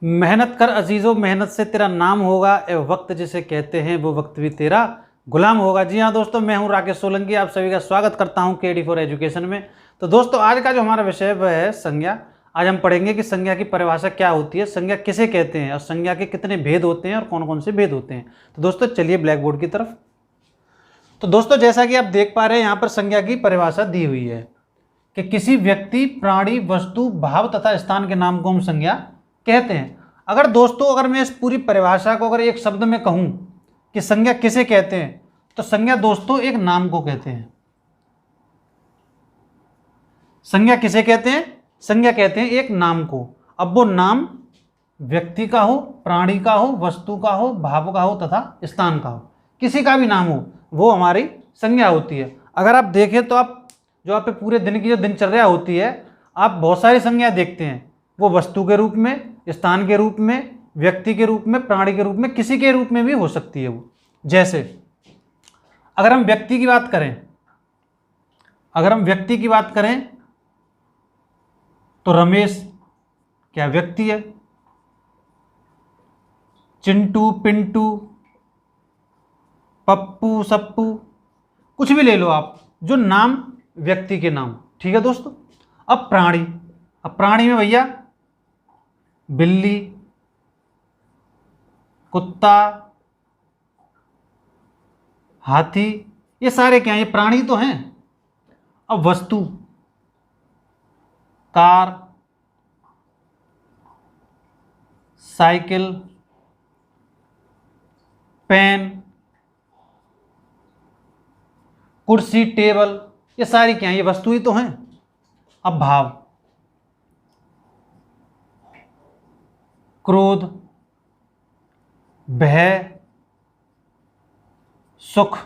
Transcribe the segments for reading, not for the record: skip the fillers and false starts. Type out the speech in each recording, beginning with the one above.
मेहनत कर अजीज़ो, मेहनत से तेरा नाम होगा, ए वक्त जिसे कहते हैं वो वक्त भी तेरा गुलाम होगा। जी हाँ दोस्तों, मैं हूँ राकेश सोलंकी, आप सभी का स्वागत करता हूँ KD फॉर एजुकेशन में। तो दोस्तों, आज का जो हमारा विषय वह है संज्ञा। आज हम पढ़ेंगे कि संज्ञा की परिभाषा क्या होती है, संज्ञा किसे कहते हैं और संज्ञा के कितने भेद होते हैं और कौन कौन से भेद होते हैं। तो दोस्तों चलिए ब्लैक बोर्ड की तरफ। तो दोस्तों, जैसा कि आप देख पा रहे हैं, यहाँ पर संज्ञा की परिभाषा दी हुई है कि किसी व्यक्ति, प्राणी, वस्तु, भाव तथा स्थान के नाम को हम संज्ञा कहते हैं। अगर दोस्तों, अगर मैं इस पूरी परिभाषा को अगर एक शब्द में कहूं कि संज्ञा किसे कहते हैं, तो संज्ञा दोस्तों एक नाम को कहते हैं। संज्ञा किसे कहते हैं? संज्ञा कहते हैं एक नाम को। अब वो नाम व्यक्ति का हो, प्राणी का हो, वस्तु का हो, भाव का हो तथा स्थान का हो, किसी का भी नाम हो, वो हमारी संज्ञा होती है। अगर आप देखें तो आप जो आप पूरे दिन की जो दिनचर्या होती है, आप बहुत सारी संज्ञा देखते हैं। वो वस्तु के रूप में, स्थान के रूप में, व्यक्ति के रूप में, प्राणी के रूप में, किसी के रूप में भी हो सकती है वो। जैसे अगर हम व्यक्ति की बात करें, तो रमेश क्या व्यक्ति है? चिंटू, पिंटू, पप्पू, सप्पू, कुछ भी ले लो आप, जो नाम व्यक्ति के नाम, ठीक है दोस्तों। अब प्राणी में भैया बिल्ली, कुत्ता, हाथी, ये सारे क्या हैं? ये प्राणी तो हैं। अब वस्तु, कार, साइकिल, पेन, कुर्सी, टेबल, ये सारी क्या हैं? ये वस्तु ही तो हैं। अब भाव, क्रोध, भय, सुख,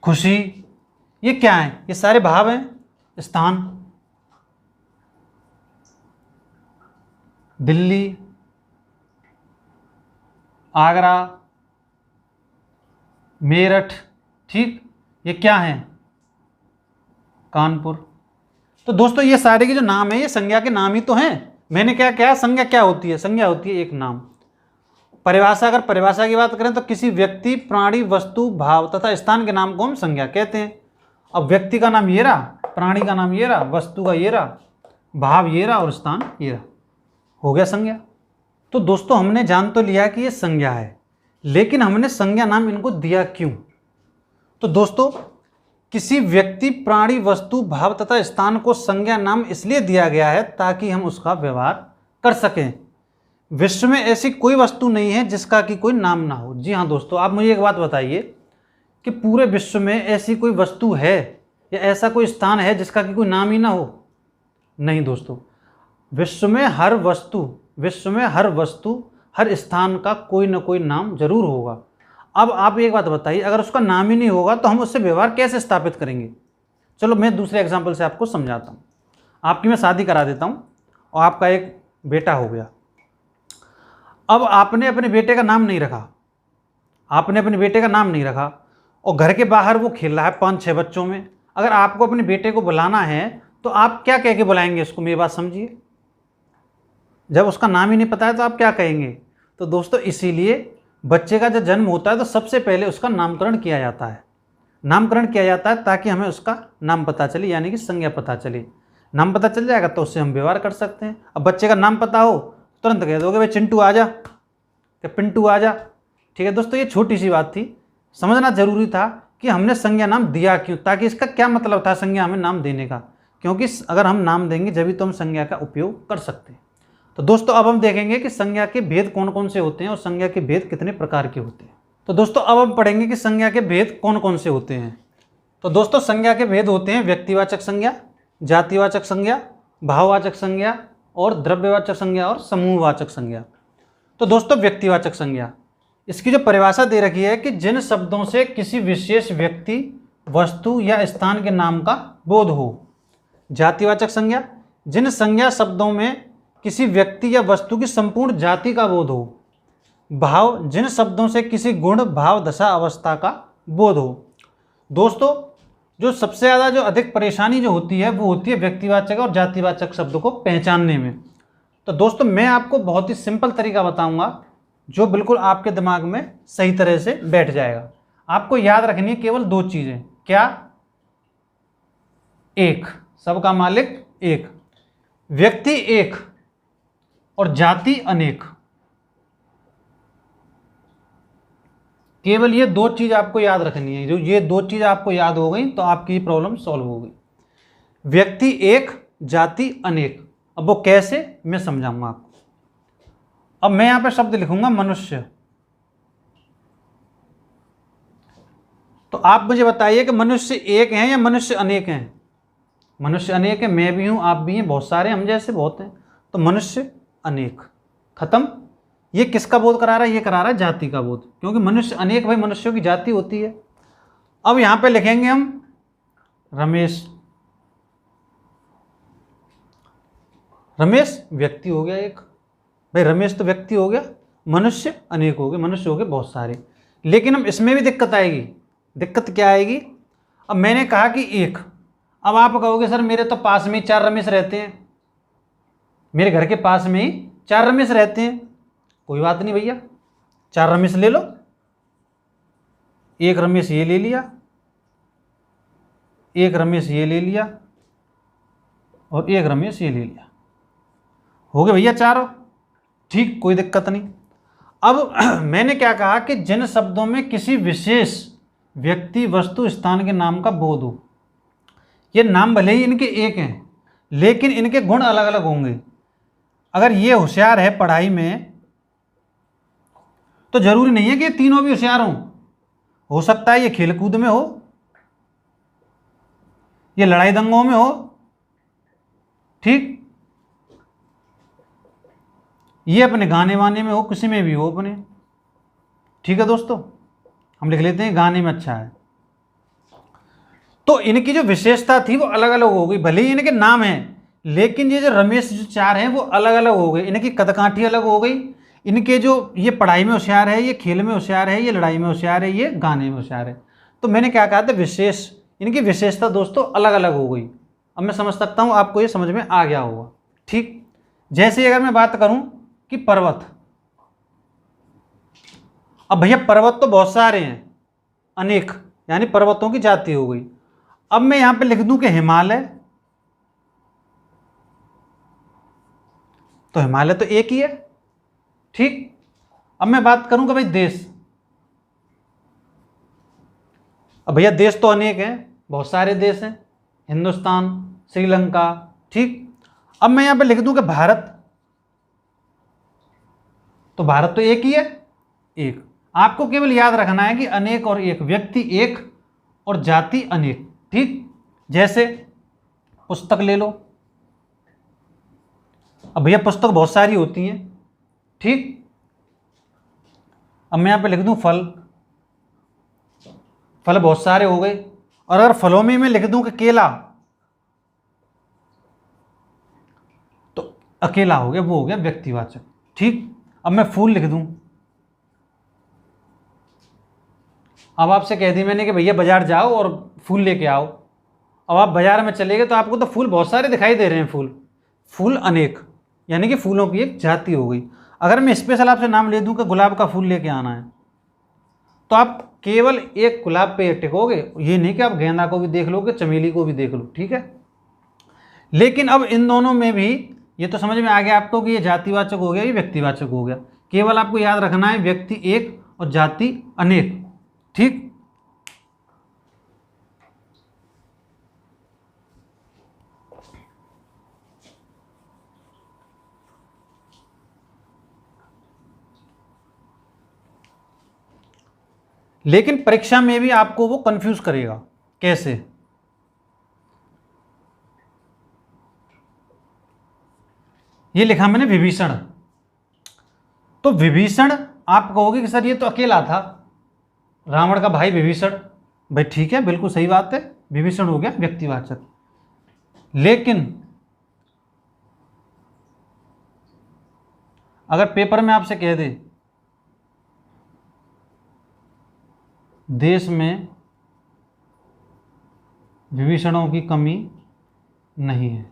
खुशी, ये क्या है? ये सारे भाव हैं। स्थान, दिल्ली, आगरा, मेरठ, ठीक, ये क्या है? कानपुर। तो दोस्तों, ये सारे के जो नाम है, ये संज्ञा के नाम ही तो हैं। मैंने क्या कहा? संज्ञा क्या होती है? संज्ञा होती है एक नाम। परिभाषा, अगर परिभाषा की बात करें तो किसी व्यक्ति, प्राणी, वस्तु, भाव तथा स्थान के नाम को हम संज्ञा कहते हैं। अब व्यक्ति का नाम ये रहा, प्राणी का नाम ये रहा, वस्तु का ये रहा, भाव ये रहा और स्थान ये रहा, हो गया संज्ञा। तो दोस्तों, हमने जान तो लिया कि ये संज्ञा है, लेकिन हमने संज्ञा नाम इनको दिया क्यों? तो दोस्तों, किसी व्यक्ति, प्राणी, वस्तु, भाव तथा स्थान को संज्ञा नाम इसलिए दिया गया है ताकि हम उसका व्यवहार कर सकें। विश्व में ऐसी कोई वस्तु नहीं है जिसका कि कोई नाम ना हो। जी हाँ दोस्तों, आप मुझे एक बात बताइए कि पूरे विश्व में ऐसी कोई वस्तु है या ऐसा कोई स्थान है जिसका कि कोई नाम ही ना हो? नहीं दोस्तों, विश्व में हर वस्तु, हर स्थान का कोई ना कोई नाम जरूर होगा। अब आप एक बात बताइए, अगर उसका नाम ही नहीं होगा तो हम उससे व्यवहार कैसे स्थापित करेंगे? चलो मैं दूसरे एग्जाम्पल से आपको समझाता हूँ। आपकी मैं शादी करा देता हूँ और आपका एक बेटा हो गया। अब आपने अपने बेटे का नाम नहीं रखा, और घर के बाहर वो खेल रहा है 5-6 बच्चों में। अगर आपको अपने बेटे को बुलाना है तो आप क्या कह के बुलाएंगे उसको? मेरी बात समझिए। जब उसका नाम ही नहीं पता है तो आप क्या कहेंगे? तो दोस्तों, इसीलिए बच्चे का जब जन्म होता है तो सबसे पहले उसका नामकरण किया जाता है। ताकि हमें उसका नाम पता चले, यानी कि संज्ञा पता चले। नाम पता चल जाएगा तो उससे हम व्यवहार कर सकते हैं। अब बच्चे का नाम पता हो, तुरंत कह दोगे भाई चिंटू आ जा, क्या पिंटू आ जा, ठीक है दोस्तों। ये छोटी सी बात थी, समझना जरूरी था कि हमने संज्ञा नाम दिया क्यों, ताकि इसका क्या मतलब था संज्ञा हमें नाम देने का। क्योंकि अगर हम नाम देंगे जब भी तो हम संज्ञा का उपयोग कर सकते हैं। तो दोस्तों, अब हम देखेंगे कि संज्ञा के भेद कौन कौन से होते हैं और संज्ञा के भेद कितने प्रकार के होते हैं। तो दोस्तों, अब हम पढ़ेंगे कि संज्ञा के भेद कौन कौन से होते हैं। तो दोस्तों, संज्ञा के भेद होते हैं व्यक्तिवाचक संज्ञा, जातिवाचक संज्ञा, भाववाचक संज्ञा और द्रव्यवाचक संज्ञा और समूहवाचक संज्ञा। तो दोस्तों, व्यक्तिवाचक संज्ञा, इसकी जो परिभाषा दे रखी है कि जिन शब्दों से किसी विशेष व्यक्ति, वस्तु या स्थान के नाम का बोध हो। जातिवाचक संज्ञा, जिन संज्ञा शब्दों में किसी व्यक्ति या वस्तु की संपूर्ण जाति का बोध हो। भाव, जिन शब्दों से किसी गुण, भाव, दशा, अवस्था का बोध हो। दोस्तों, जो सबसे ज़्यादा जो अधिक परेशानी जो होती है वो होती है व्यक्तिवाचक और जातिवाचक शब्द को पहचानने में। तो दोस्तों मैं आपको बहुत ही सिंपल तरीका बताऊंगा जो बिल्कुल आपके दिमाग में सही तरह से बैठ जाएगा। आपको याद रखनी है केवल दो चीज़ें। क्या? एक, सबका मालिक एक, व्यक्ति एक और जाति अनेक। केवल ये दो चीज आपको याद रखनी है। जो ये दो चीज आपको याद हो गई तो आपकी प्रॉब्लम सॉल्व हो गई। व्यक्ति एक, जाति अनेक। अब वो कैसे, मैं समझाऊंगा आपको। अब मैं यहां पे शब्द लिखूंगा मनुष्य। तो आप मुझे बताइए कि मनुष्य एक हैं या मनुष्य अनेक हैं? मनुष्य अनेक है, मैं भी हूं, आप भी हैं, बहुत सारे हम जैसे बहुत हैं। तो मनुष्य अनेक, खत्म। ये किसका बोध करा रहा है? ये करा रहा है जाति का बोध, क्योंकि मनुष्य अनेक, भाई मनुष्यों की जाति होती है। अब यहां पे लिखेंगे हम रमेश। रमेश व्यक्ति हो गया एक, भाई रमेश तो व्यक्ति हो गया, मनुष्य अनेक हो गए, मनुष्य हो गए बहुत सारे। लेकिन हम इसमें भी दिक्कत आएगी। दिक्कत क्या आएगी? अब मैंने कहा कि एक, अब आप कहोगे सर मेरे तो पास में ही 4 रमेश रहते हैं, मेरे घर के पास में ही 4 रमेश रहते हैं। कोई बात नहीं भैया, 4 रमेश ले लो। एक रमेश ये ले लिया, एक रमेश ये ले लिया और एक रमेश ये ले लिया, हो गए भैया 4। ठीक, कोई दिक्कत नहीं। अब मैंने क्या कहा कि जिन शब्दों में किसी विशेष व्यक्ति, वस्तु, स्थान के नाम का बोध हो, ये नाम भले ही इनके एक हैं लेकिन इनके गुण अलग अलग होंगे। अगर ये होशियार है पढ़ाई में तो जरूरी नहीं है कि ये तीनों भी होशियार हों। हो सकता है ये खेलकूद में हो, ये लड़ाई दंगों में हो, ठीक, ये अपने गाने वाने में हो, किसी में भी हो अपने। ठीक है दोस्तों, हम लिख लेते हैं गाने में अच्छा है। तो इनकी जो विशेषता थी वो अलग अलग हो गई, भले ही इनके नाम हैं लेकिन ये जो रमेश जो 4 हैं वो अलग अलग हो गए। इनकी कदकाठी अलग हो गई, इनके जो ये पढ़ाई में होशियार है, ये खेल में होशियार है, ये लड़ाई में होशियार है, ये गाने में होशियार है। तो मैंने क्या कहा था, विशेष, इनकी विशेषता दोस्तों अलग अलग हो गई। अब मैं समझ सकता हूँ आपको ये समझ में आ गया होगा। ठीक, जैसे अगर मैं बात करूँ कि पर्वत, अब भैया पर्वत तो बहुत सारे हैं, अनेक, यानी पर्वतों की जाति हो गई। अब मैं यहां पे लिख दूं कि हिमालय, तो हिमालय तो एक ही है। ठीक, अब मैं बात करूं कि भाई देश, अब भैया देश तो अनेक हैं, बहुत सारे देश हैं, हिंदुस्तान, श्रीलंका। ठीक, अब मैं यहां पे लिख दूं कि भारत, तो भारत तो एक ही है, एक। आपको केवल याद रखना है कि अनेक और एक, व्यक्ति एक और जाति अनेक। ठीक, जैसे पुस्तक ले लो, अब भैया पुस्तक बहुत सारी होती हैं। ठीक, अब मैं यहां पे लिख दूं फल, फल बहुत सारे हो गए। और अगर फलों में मैं लिख दूं कि केला, तो अकेला हो गया, वो हो गया व्यक्तिवाचक। ठीक, अब मैं फूल लिख दूं, अब आपसे कह दी मैंने कि भैया बाजार जाओ और फूल लेके आओ। अब आप बाजार में चले गए तो आपको तो फूल बहुत सारे दिखाई दे रहे हैं, फूल, फूल अनेक, यानी कि फूलों की एक जाति हो गई। अगर मैं स्पेशल आपसे नाम ले दूं कि गुलाब का फूल लेके आना है, तो आप केवल एक गुलाब पे टिकोगे, ये नहीं कि आप गेंदा को भी देख लो कि चमेली को भी देख लो। ठीक है, लेकिन अब इन दोनों में भी ये तो समझ में आ गया आपको कि ये जातिवाचक हो गया, ये व्यक्तिवाचक हो गया। केवल आपको याद रखना है व्यक्ति एक और जाति अनेक। ठीक, लेकिन परीक्षा में भी आपको वो कंफ्यूज करेगा। कैसे? ये लिखा मैंने विभीषण, तो विभीषण आप कहोगे कि सर ये तो अकेला था, रावण का भाई विभीषण। भाई ठीक है, बिल्कुल सही बात है, विभीषण हो गया व्यक्तिवाचक। लेकिन अगर पेपर में आपसे कह दे देश में विभीषणों की कमी नहीं है।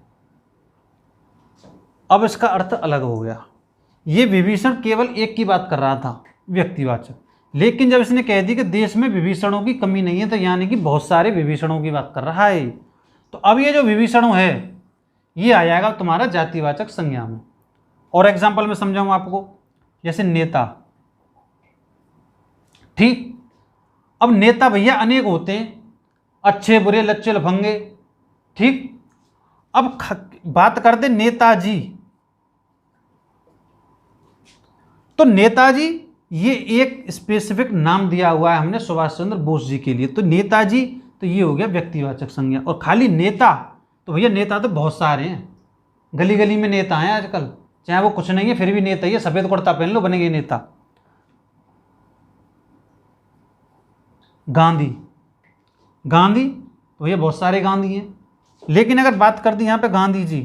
अब इसका अर्थ अलग हो गया। ये विभीषण केवल एक की बात कर रहा था, व्यक्तिवाचक, लेकिन जब इसने कह दी कि देश में विभीषणों की कमी नहीं है, तो यानी कि बहुत सारे विभीषणों की बात कर रहा है। तो अब ये जो विभीषणों है ये आ जाएगा तुम्हारा जातिवाचक संज्ञा में। और एग्जाम्पल में समझाऊं आपको, जैसे नेता। ठीक, अब नेता भैया अनेक होते हैं, अच्छे बुरे लच्चे लफंगे। ठीक, अब बात कर दे नेताजी, तो नेताजी ये एक स्पेसिफिक नाम दिया हुआ है हमने सुभाष चंद्र बोस जी के लिए, तो नेताजी तो ये हो गया व्यक्तिवाचक संज्ञा। और खाली नेता, तो भैया नेता तो बहुत सारे हैं, गली गली में नेता हैं आजकल, चाहे वो कुछ नहीं है फिर भी नेता ही है, सफेद कुर्ता पहन लो बनेंगे नेता। गांधी, गांधी तो भैया बहुत सारे गांधी हैं, लेकिन अगर बात कर दी यहां पे गांधी जी,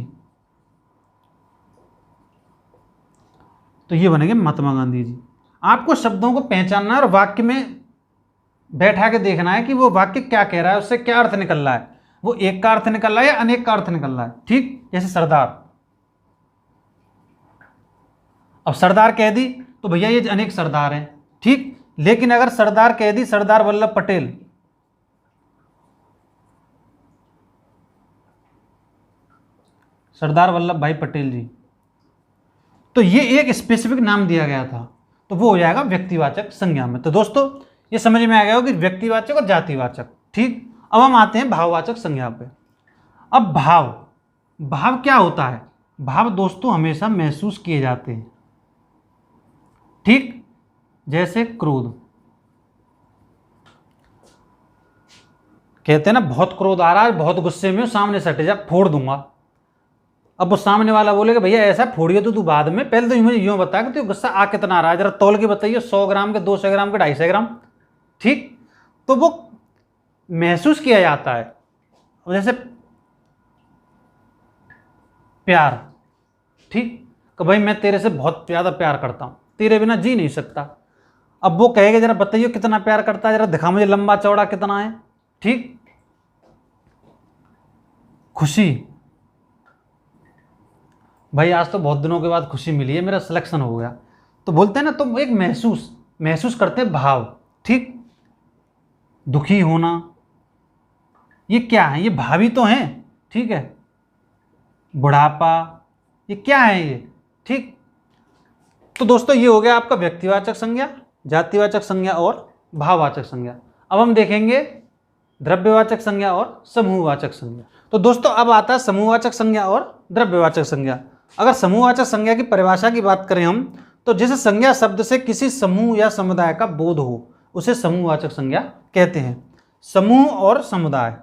तो ये बनेंगे महात्मा गांधी जी। आपको शब्दों को पहचानना है और वाक्य में बैठा के देखना है कि वो वाक्य क्या कह रहा है, उससे क्या अर्थ निकल रहा है, वो एक का अर्थ निकल रहा है या अनेक का अर्थ निकल रहा है। ठीक, जैसे सरदार, अब सरदार कह दी तो भैया ये अनेक सरदार हैं। ठीक, लेकिन अगर सरदार कह दी सरदार वल्लभ पटेल, सरदार वल्लभ भाई पटेल जी, तो ये एक स्पेसिफिक नाम दिया गया था, तो वो हो जाएगा व्यक्तिवाचक संज्ञा में। तो दोस्तों ये समझ में आ गया हो कि व्यक्तिवाचक और जातिवाचक। ठीक, अब हम आते हैं भाववाचक संज्ञा पे। अब भाव, भाव क्या होता है? भाव दोस्तों हमेशा महसूस किए जाते हैं। ठीक, जैसे क्रोध, कहते हैं ना बहुत क्रोध आ रहा है, बहुत गुस्से में, सामने से हट जा फोड़ दूंगा। अब वो सामने वाला बोलेगा भैया ऐसा फोड़िए तो तू बाद में, पहले तो मुझे यूं बता कि तू गुस्सा आ कितना आ रहा है, जरा तौल के बताइए, 100 ग्राम के, 200 ग्राम के, 250 ग्राम। ठीक, तो वो महसूस किया जाता है। जैसे प्यार, ठीक, कि भाई मैं तेरे से बहुत ज़्यादा प्यार करता हूं, तेरे बिना जी नहीं सकता। अब वो कहेगा जरा बताइए कितना प्यार करता है, जरा दिखा मुझे लंबा चौड़ा कितना है। ठीक, खुशी, भाई आज तो बहुत दिनों के बाद खुशी मिली है, मेरा सिलेक्शन हो गया, तो बोलते हैं ना, तो एक महसूस करते हैं भाव। ठीक, दुखी होना, ये क्या है? ये भावी तो हैं। ठीक है, बुढ़ापा, ये क्या है ये? ठीक, तो दोस्तों ये हो गया आपका व्यक्तिवाचक संज्ञा, जातिवाचक संज्ञा और भाववाचक संज्ञा। अब हम देखेंगे द्रव्यवाचक संज्ञा और समूहवाचक संज्ञा। तो दोस्तों अब आता है समूहवाचक संज्ञा और द्रव्यवाचक संज्ञा। अगर समूहवाचक संज्ञा की परिभाषा की बात करें हम, तो जिस संज्ञा शब्द से किसी समूह या समुदाय का बोध हो उसे समूहवाचक संज्ञा कहते हैं। समूह और समुदाय,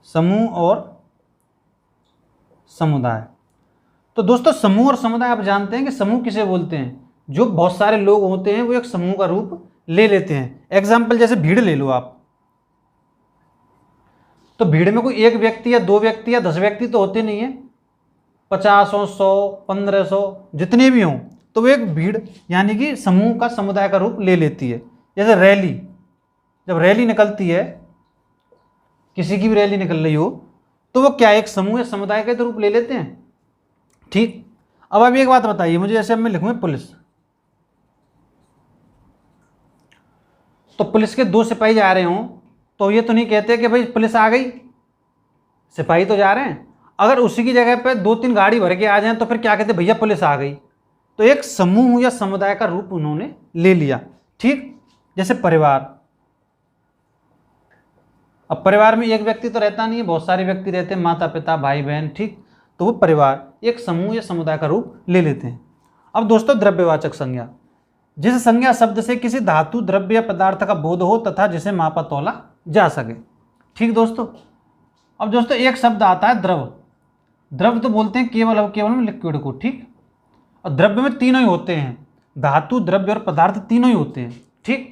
समूह और समुदाय। तो दोस्तों समूह और समुदाय आप जानते हैं कि समूह किसे बोलते हैं? जो बहुत सारे लोग होते हैं वो एक समूह का रूप ले लेते हैं। एग्जाम्पल जैसे भीड़ ले लो आप, तो भीड़ में कोई एक व्यक्ति या 2 व्यक्ति या 10 व्यक्ति तो होते नहीं है, 50 हो, 100, 1500 जितने भी हों, तो वो एक भीड़ यानी कि समूह का, समुदाय का रूप ले लेती है। जैसे रैली, जब रैली निकलती है, किसी की भी रैली निकल रही हो, तो वो क्या एक समूह या समुदाय का रूप ले लेते हैं। ठीक, अब आप एक बात बताइए मुझे, जैसे अब मैं लिखूंगा पुलिस, तो पुलिस के 2 सिपाही जा रहे हों, तो ये तो नहीं कहते कि भाई पुलिस आ गई, सिपाही तो जा रहे हैं। अगर उसी की जगह पे 2-3 गाड़ी भर के आ जाएं तो फिर क्या कहते भैया पुलिस आ गई। तो एक समूह या समुदाय का रूप उन्होंने ले लिया। ठीक, जैसे परिवार, अब परिवार में एक व्यक्ति तो रहता नहीं है, बहुत सारे व्यक्ति रहते हैं, माता पिता भाई बहन। ठीक, तो वो परिवार एक समूह या समुदाय का रूप ले लेते हैं। अब दोस्तों द्रव्यवाचक संज्ञा, जिस संज्ञा शब्द से किसी धातु, द्रव्य या पदार्थ का बोध हो तथा जिसे मापा तौला जा सके। ठीक दोस्तों, अब दोस्तों एक शब्द आता है द्रव। द्रव तो बोलते हैं केवल और केवल लिक्विड को। ठीक, और द्रव्य में तीनों ही होते हैं, धातु, द्रव्य और पदार्थ तीनों ही होते हैं। ठीक,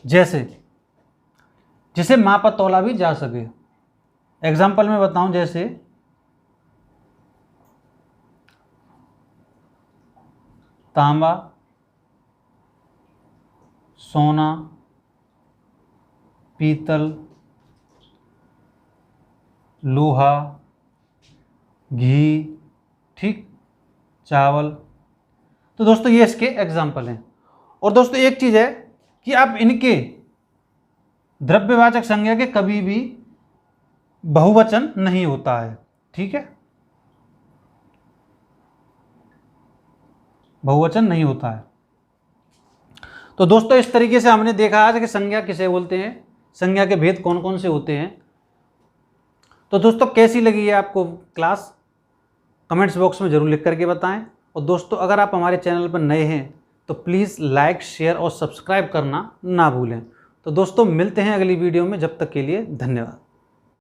जैसे जिसे मापा तौला भी जा सके। एग्जाम्पल में बताऊं, जैसे तांबा, सोना, पीतल, लोहा, घी, ठीक, चावल। तो दोस्तों ये इसके एग्जाम्पल हैं। और दोस्तों एक चीज़ है कि आप इनके द्रव्यवाचक संज्ञा के कभी भी बहुवचन नहीं होता है, ठीक है, बहुवचन नहीं होता है। तो दोस्तों इस तरीके से हमने देखा आज कि संज्ञा किसे बोलते हैं, संज्ञा के भेद कौन कौन से होते हैं। तो दोस्तों कैसी लगी है आपको क्लास, कमेंट्स बॉक्स में ज़रूर लिख करके बताएं। और दोस्तों अगर आप हमारे चैनल पर नए हैं तो प्लीज़ लाइक, शेयर और सब्सक्राइब करना ना भूलें। तो दोस्तों मिलते हैं अगली वीडियो में, जब तक के लिए धन्यवाद।